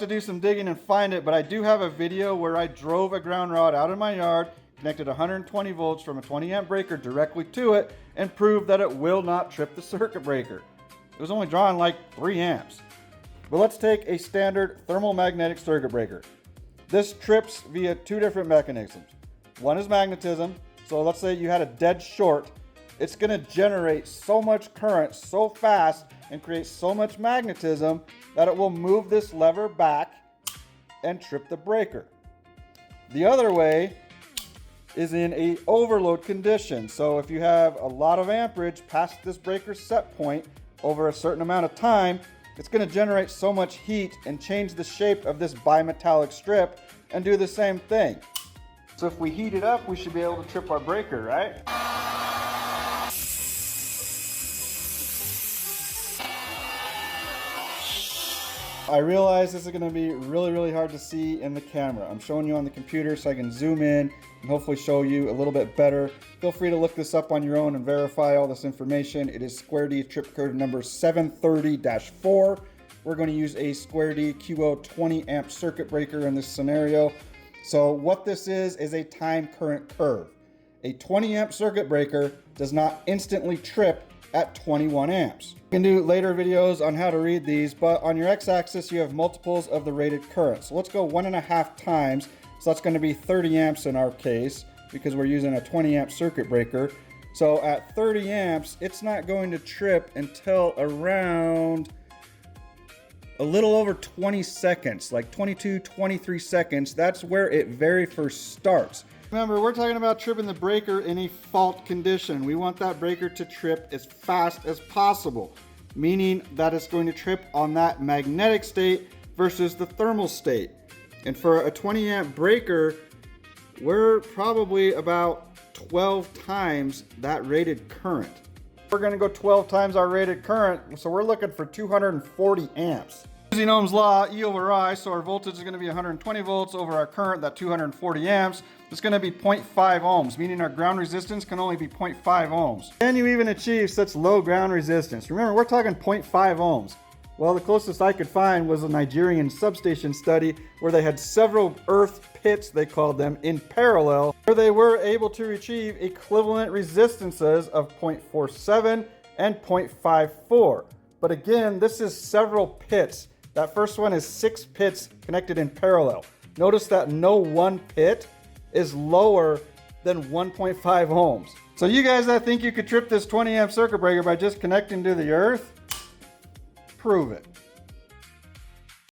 To do some digging and find it, but I do have a video where I drove a ground rod out in my yard, connected 120 volts from a 20 amp breaker directly to it, and proved that it will not trip the circuit breaker. It was only drawing like 3 amps. But let's take a standard thermal magnetic circuit breaker. This trips via 2 different mechanisms. One is magnetism. So let's say you had a dead short. It's going to generate so much current so fast and create so much magnetism that it will move this lever back and trip the breaker. The other way is in a overload condition. So if you have a lot of amperage past this breaker set point over a certain amount of time, it's going to generate so much heat and change the shape of this bimetallic strip and do the same thing. So if we heat it up, we should be able to trip our breaker, right? I realize this is going to be really hard to see in the camera. I'm showing you on the computer so I can zoom in and hopefully show you a little bit better. Feel free to look this up on your own and verify all this information. It is Square D trip code number 730-4. We're going to use a Square D QO 20 amp circuit breaker in this scenario. So what this is a time current curve. A 20 amp circuit breaker does not instantly trip at 21 amps. You can do later videos on how to read these, but on your x-axis you have multiples of the rated current. So let's go 1.5 times. So that's going to be 30 amps in our case because we're using a 20 amp circuit breaker. So at 30 amps, it's not going to trip until around a little over 20 seconds, like 22, 23 seconds. That's where it very first starts. Remember, we're talking about tripping the breaker in a fault condition. We want that breaker to trip as fast as possible, meaning that it's going to trip on that magnetic state versus the thermal state. And for a 20 amp breaker, we're probably about 12 times that rated current. We're going to go 12 times our rated current, so we're looking for 240 amps. Using Ohm's law, E over I, so our voltage is going to be 120 volts over our current, that 240 amps. It's going to be 0.5 ohms, meaning our ground resistance can only be 0.5 ohms. Can you even achieve such low ground resistance? Remember, we're talking 0.5 ohms. Well, the closest I could find was a Nigerian substation study where they had several earth pits, they called them, in parallel, where they were able to achieve equivalent resistances of 0.47 and 0.54. But again, this is several pits. That first one is 6 pits connected in parallel. Notice that no one pit is lower than 1.5 ohms. So you guys that think you could trip this 20 amp circuit breaker by just connecting to the earth, prove it.